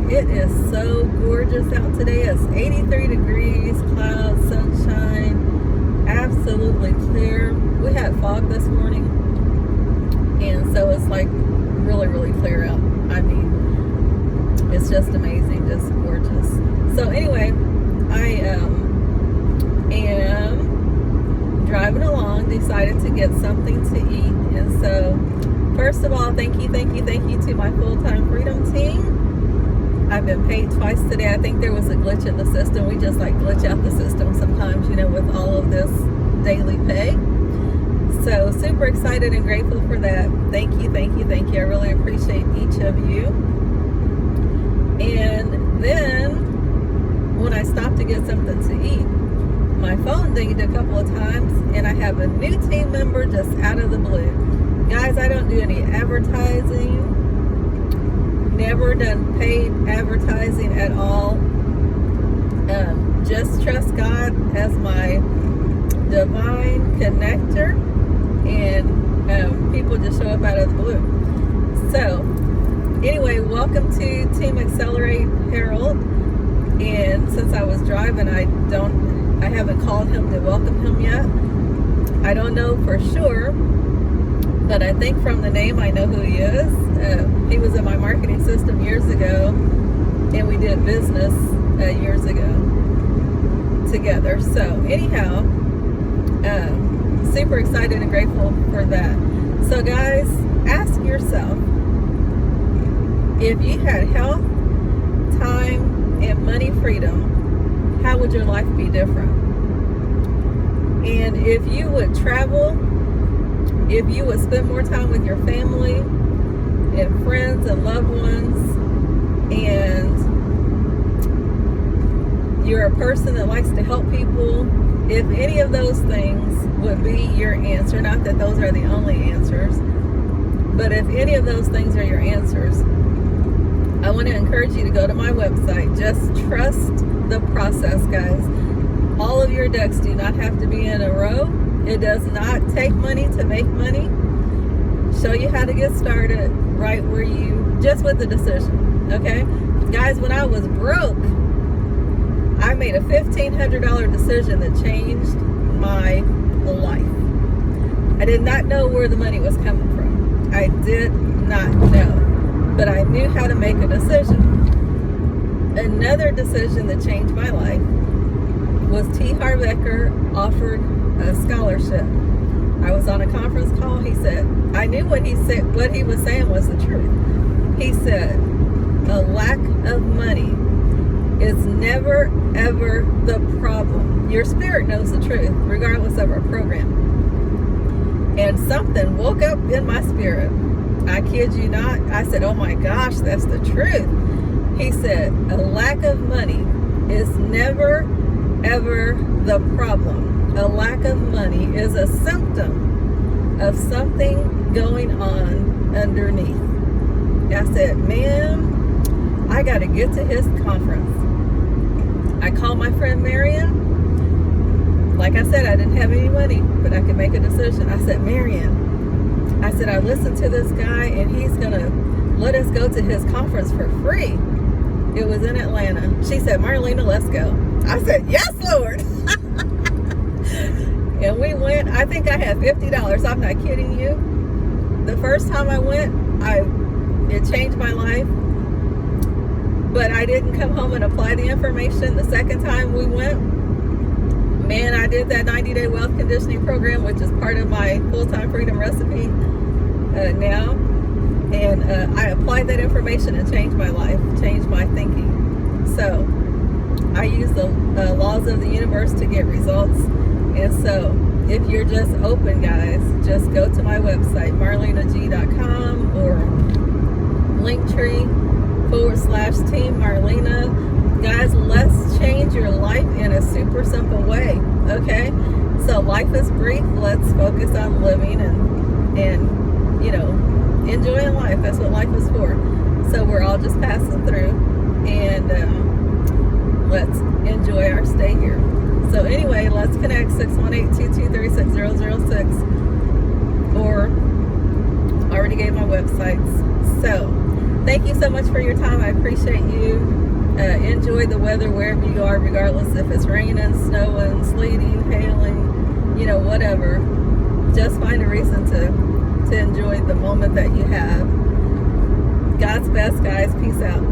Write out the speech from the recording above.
It is so gorgeous out today. It's 83 degrees, clouds, sunshine, absolutely clear. We had fog this morning, and so it's like really, really clear out. I mean, it's just amazing, just gorgeous. So anyway, I am driving along, decided to get something to eat. And so, first of all, thank you to my full-time freedom team. I've been paid twice today. I think there was a glitch in the system. We just like glitch out the system sometimes, with all of this daily pay. So super excited and grateful for that. Thank you. I really appreciate each of you. And then when I stopped to get something to eat, my phone dinged a couple of times, and I have a new team member just out of the blue. Guys, I don't do any advertising. Never done paid advertising at all. Just trust God as my divine connector, and people just show up out of the blue. So anyway, welcome to Team Accelerate Harold. And since I was driving, I haven't called him to welcome him yet. I don't know for sure, but I think from the name I know who he is. He was in my marketing system years ago, and we did business years ago together. So anyhow, super excited and grateful for that. So guys, ask yourself, if you had health, time, and money freedom, how would your life be different? And if you would travel, if you would spend more time with your family and friends and loved ones, and you're a person that likes to help people, if any of those things would be your answer, not that those are the only answers, but if any of those things are your answers, I want to encourage you to go to my website. Just trust the process, guys. All of your ducks do not have to be in a row. It does not take money to make money. Show you how to get started right where you, just with the decision, okay? Guys, when I was broke, I made a $1,500 decision that changed my life. I did not know where the money was coming from. I did not know. But I knew how to make a decision. Another decision that changed my life was T. Harv Eker offered a scholarship. I was on a conference call. He said, I knew what he was saying was the truth. He said, a lack of money is never, ever the problem. Your spirit knows the truth, regardless of our program. And something woke up in my spirit. I kid you not. I said, oh my gosh, that's the truth. He said, a lack of money is never, ever the problem. A lack of money is a symptom of something going on underneath. I said, man, I got to get to his conference. I called my friend Marion. Like I said, I didn't have any money, but I could make a decision. I said, Marion, I said, I listened to this guy, and he's going to let us go to his conference for free. It was in Atlanta. She said, Marlena, let's go. I said, yes, Lord. And we went. I think I had $50. I'm not kidding you. The first time I went, it changed my life. But I didn't come home and apply the information. The second time we went, man, I did that 90-day wealth conditioning program, which is part of my full-time freedom recipe now. And I applied that information and changed my life, changed my thinking. So I use the laws of the universe to get results. And so if you're just open, guys, just go to my website, marlenag.com, or Linktree/Team Marlena. Guys, let's change your life in a super simple way, okay? So life is brief. Let's focus on living and enjoying life. That's what life is for. So we're all just passing through, and let's enjoy our stay here. So anyway, let's connect 618-223-6006, or I already gave my websites. So Thank you so much for your time. I appreciate you. Enjoy the weather wherever you are, regardless if it's raining, snowing, sleeting, hailing, whatever. Just find a reason to enjoy the moment that you have. God's best, guys. Peace out.